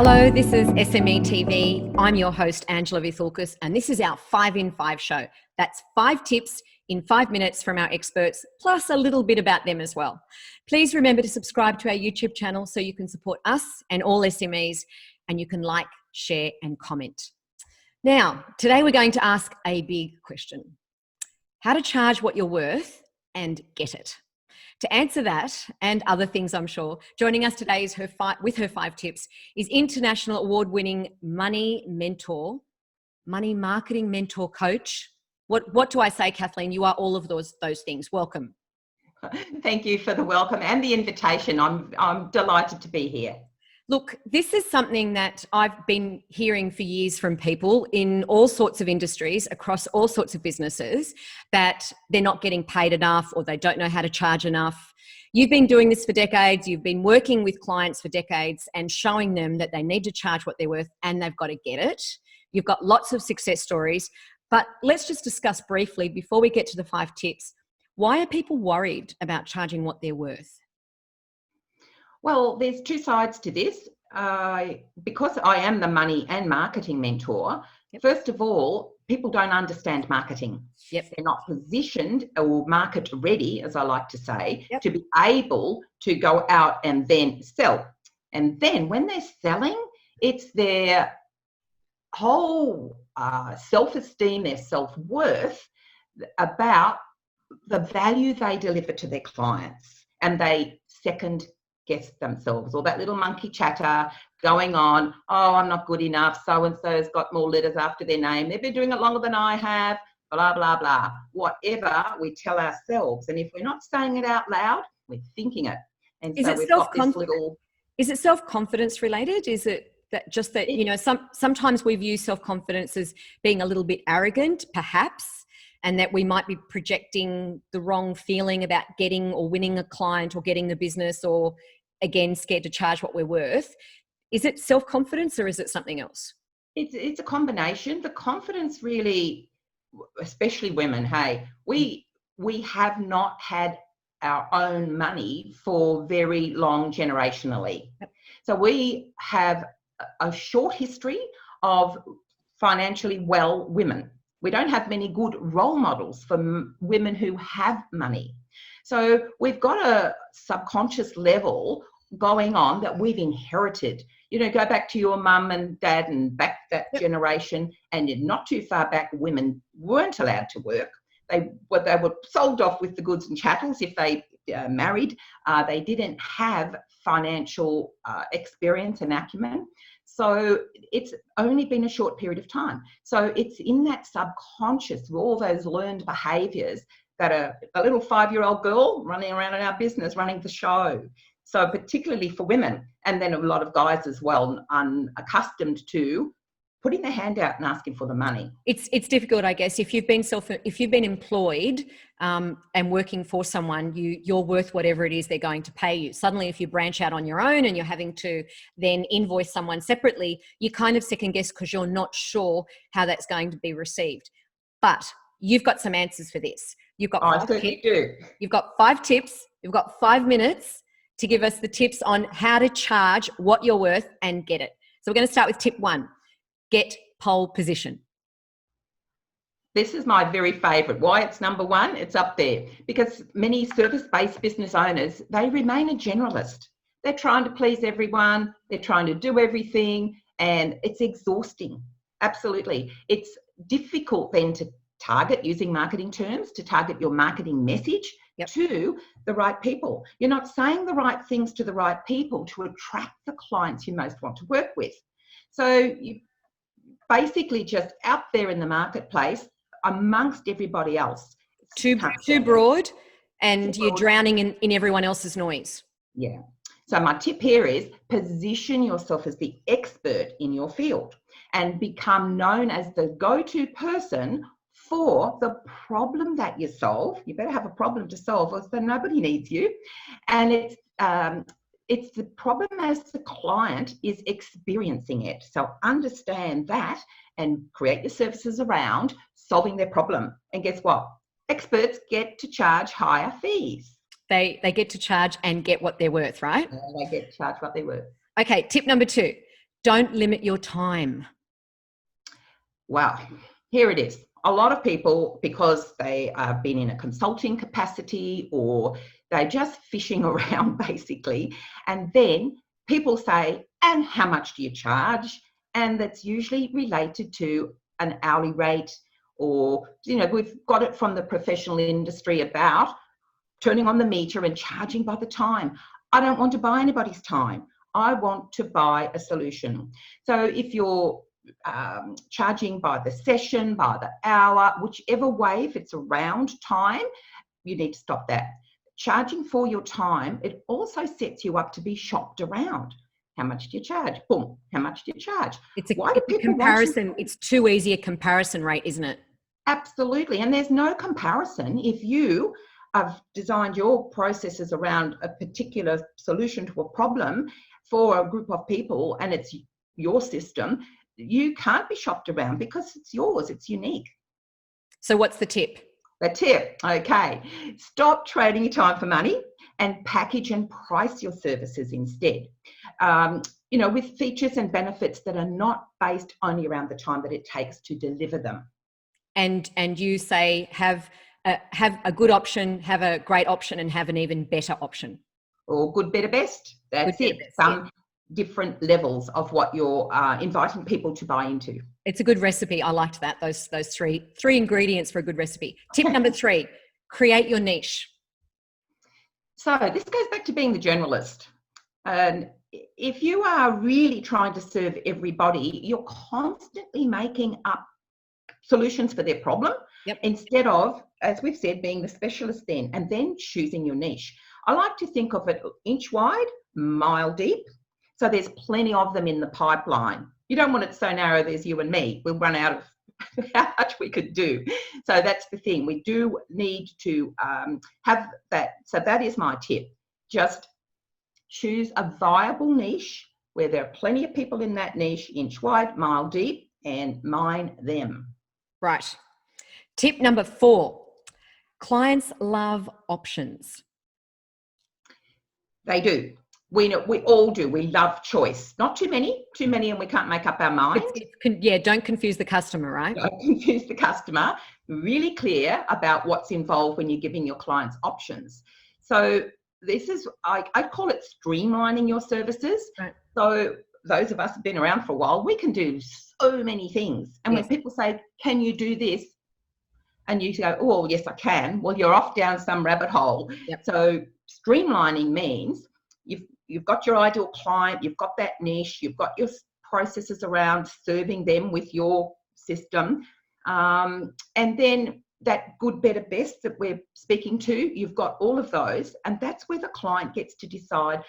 Hello, this is SME TV. I'm your host, Angela Vithulkis, and this is our 5 in 5 show. That's 5 tips in 5 minutes from our experts, plus a little bit about them as well. Please remember to subscribe to our YouTube channel so you can support us and all SMEs, and you can like, share, and comment. Now, today we're going to ask a big question. How to charge what you're worth and get it. To answer that and other things, I'm sure, joining us today is with her 5 tips is international award-winning money marketing mentor coach. What do I say, Kathleen? You are all of those things. Welcome. Thank you for the welcome and the invitation. I'm delighted to be here. Look, this is something that I've been hearing for years from people in all sorts of industries, across all sorts of businesses, that they're not getting paid enough or they don't know how to charge enough. You've been doing this for decades. You've been working with clients for decades and showing them that they need to charge what they're worth and they've got to get it. You've got lots of success stories. But let's just discuss briefly, before we get to the 5 tips, why are people worried about charging what they're worth? Well, there's 2 sides to this. Because I am the money and marketing mentor, First of all, people don't understand marketing. They're not positioned or market ready, as I like to say, to be able to go out and then sell. And then when they're selling, it's their whole self-esteem, their self-worth about the value they deliver to their clients. And they second guess themselves, or that little monkey chatter going on, oh, I'm not good enough, so-and-so's got more letters after their name, they've been doing it longer than I have, blah, blah, blah. Whatever we tell ourselves. And if we're not saying it out loud, we're thinking it. And is so it we've got this little... Is it self-confidence related? Is it that you know, sometimes we view self-confidence as being a little bit arrogant, perhaps, and that we might be projecting the wrong feeling about getting or winning a client or getting the business, or again, scared to charge what we're worth. Is it self-confidence or is it something else? It's a combination. The confidence really, especially women, hey, we have not had our own money for very long generationally. So we have a short history of financially well women. We don't have many good role models for women who have money. So we've got a subconscious level going on that we've inherited. You know, go back to your mum and dad and back that generation, and not too far back, women weren't allowed to work. They were sold off with the goods and chattels if they married. They didn't have financial experience and acumen. So it's only been a short period of time. So it's in that subconscious, all those learned behaviours that a little 5-year-old girl running around in our business, running the show. So particularly for women, and then a lot of guys as well, unaccustomed to putting their hand out and asking for the money. It's difficult, I guess. If you've been employed and working for someone, you're worth whatever it is they're going to pay you. Suddenly, if you branch out on your own and you're having to then invoice someone separately, you kind of second guess because you're not sure how that's going to be received. But you've got some answers for this. You've got 5 tips. You've got 5 tips. You've got 5 minutes to give us the tips on how to charge what you're worth and get it. So we're going to start with tip 1. Get pole position. This is my very favourite. Why it's number 1? It's up there because many service-based business owners, they remain a generalist. They're trying to please everyone. They're trying to do everything, and it's exhausting. Absolutely. It's difficult then to target, using marketing terms, to target your marketing message to the right people. You're not saying the right things to the right people to attract the clients you most want to work with. So you basically just out there in the marketplace amongst everybody else. Too broad, and you're drowning in everyone else's noise. Yeah. So my tip here is position yourself as the expert in your field and become known as the go-to person for the problem that you solve. You better have a problem to solve, or so nobody needs you. And it's the problem as the client is experiencing it. So understand that and create your services around solving their problem. And guess what? Experts get to charge higher fees. They get to charge and get what they're worth, right? They get charged what they're worth. Okay, tip number 2. Don't limit your time. Well, here it is. A lot of people, because they have been in a consulting capacity or they're just fishing around basically, and then people say, and how much do you charge? And that's usually related to an hourly rate, or, you know, we've got it from the professional industry about turning on the meter and charging by the time. I don't want to buy anybody's time. I want to buy a solution. So if you're charging by the session, by the hour, whichever way, if it's around time, you need to stop that. Charging for your time, it also sets you up to be shopped around. How much do you charge? Boom. How much do you charge? It's a comparison. It's too easy a comparison rate, isn't it? Absolutely. And there's no comparison if you have designed your processes around a particular solution to a problem for a group of people and it's your system. You can't be shopped around because it's yours. It's unique. So what's the tip? The tip, okay. Stop trading your time for money and package and price your services instead. You know, with features and benefits that are not based only around the time that it takes to deliver them. And you say have a good option, have a great option, and have an even better option. Or good, better, best. That's good, it. Best, some different levels of what you're inviting people to buy into. It's a good recipe. I liked that. Those three ingredients for a good recipe. Tip number 3, create your niche. So this goes back to being the generalist. And if you are really trying to serve everybody, you're constantly making up solutions for their problem, instead of, as we've said, being the specialist then, and then choosing your niche. I like to think of it inch wide, mile deep. So there's plenty of them in the pipeline. You don't want it so narrow there's you and me. We'll run out of how much we could do. So that's the thing. We do need to have that. So that is my tip. Just choose a viable niche where there are plenty of people in that niche, inch wide, mile deep, and mine them. Right. Tip number 4, clients love options. They do. We all do. We love choice. Not too many and we can't make up our mind. Don't confuse the customer, right? Don't confuse the customer. Really clear about what's involved when you're giving your clients options. So this is, I call it streamlining your services. Right. So those of us who've been around for a while, we can do so many things. And when people say, can you do this? And you go, oh, yes, I can. Well, you're off down some rabbit hole. Yep. So streamlining means you've got your ideal client, you've got that niche, you've got your processes around serving them with your system. And then that good, better, best that we're speaking to, you've got all of those. And that's where the client gets to decide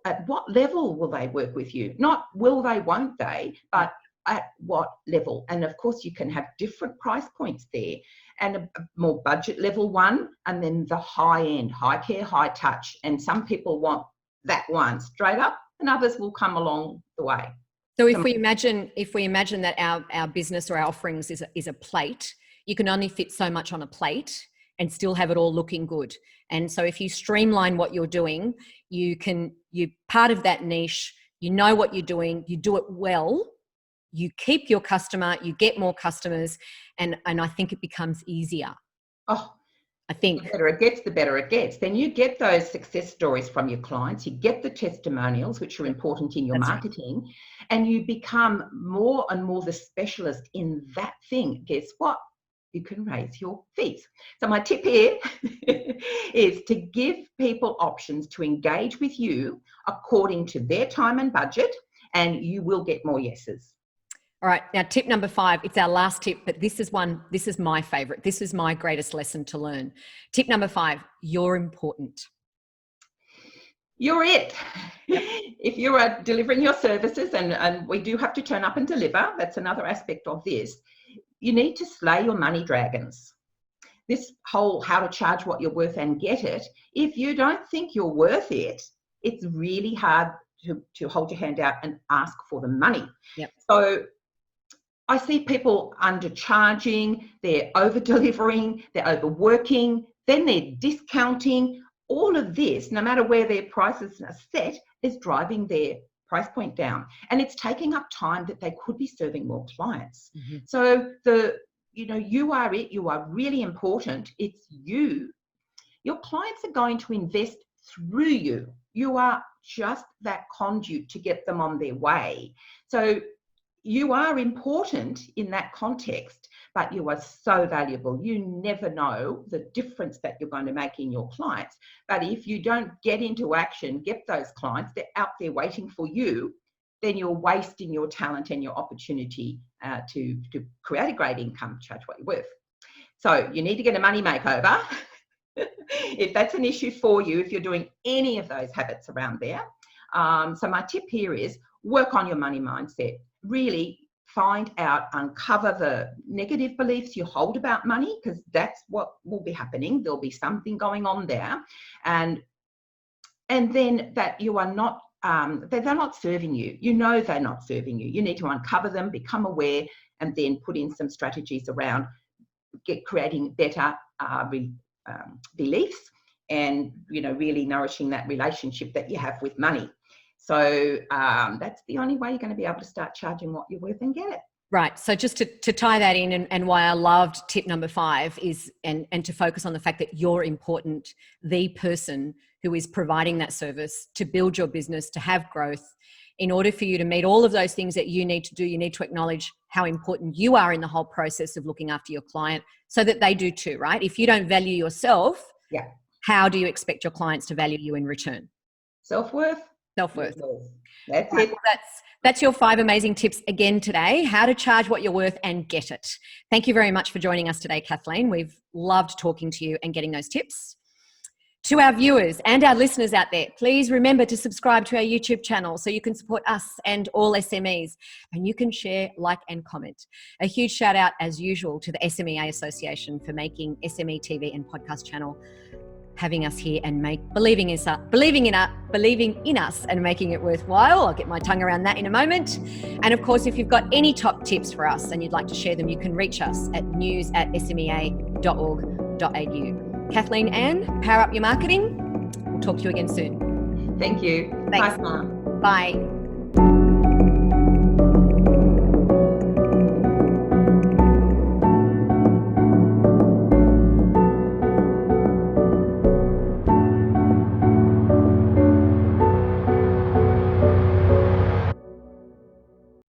at what level will they work with you. Not will they, won't they, but at what level. And of course, you can have different price points there, and a more budget level one, and then the high end, high care, high touch. And some people want that one straight up, and others will come along the way. So if we imagine that our business or our offerings is a plate, you can only fit so much on a plate and still have it all looking good. And so if you streamline what you're doing, you're part of that niche, you know what you're doing, you do it well, you keep your customer, you get more customers, and I think it becomes easier. Oh, I think the better it gets, the better it gets. Then you get those success stories from your clients, you get the testimonials, which are important in your marketing, right. And you become more and more the specialist in that thing. Guess what? You can raise your fees. So my tip here is to give people options to engage with you according to their time and budget, and you will get more yeses. All right. Now, tip number 5, it's our last tip, but this is my favorite. This is my greatest lesson to learn. Tip number 5, you're important. You're it. Yep. If you are delivering your services, and we do have to turn up and deliver, that's another aspect of this, you need to slay your money dragons. This whole how to charge what you're worth and get it, if you don't think you're worth it, it's really hard to hold your hand out and ask for the money. Yep. So I see people undercharging, they're over-delivering, they're overworking, then they're discounting. All of this, no matter where their prices are set, is driving their price point down, and it's taking up time that they could be serving more clients. Mm-hmm. So you are it. You are really important. It's you. Your clients are going to invest through you. You are just that conduit to get them on their way. So you are important in that context, but you are so valuable. You never know the difference that you're going to make in your clients. But if you don't get into action, get those clients, they're out there waiting for you, then you're wasting your talent and your opportunity to create a great income, charge what you're worth. So you need to get a money makeover. If that's an issue for you, if you're doing any of those habits around there. So my tip here is work on your money mindset. Really find out, uncover the negative beliefs you hold about money, because that's what will be happening. There'll be something going on there. And then that you are not, they're not serving you. You know they're not serving you. You need to uncover them, become aware, and then put in some strategies around creating better beliefs and, really nourishing that relationship that you have with money. So that's the only way you're going to be able to start charging what you're worth and get it. Right. So just to tie that in, and why I loved tip number 5 is, and to focus on the fact that you're important, the person who is providing that service to build your business, to have growth. In order for you to meet all of those things that you need to do, you need to acknowledge how important you are in the whole process of looking after your client, so that they do too, right? If you don't value yourself, how do you expect your clients to value you in return? Self-worth. Self-worth. That's it. That's your 5 amazing tips again today, how to charge what you're worth and get it. Thank you very much for joining us today, Kathleen. We've loved talking to you and getting those tips. To our viewers and our listeners out there, please remember to subscribe to our YouTube channel so you can support us and all SMEs, and you can share, like, and comment. A huge shout out, as usual, to the SMEA Association for making SME TV and podcast channel, having us here and believing in us and making it worthwhile. I'll get my tongue around that in a moment. And of course, if you've got any top tips for us and you'd like to share them, you can reach us at news@smea.org.au. Kathleen Ann, power up your marketing. We'll talk to you again soon. Thank you. Thanks. Bye. Bye.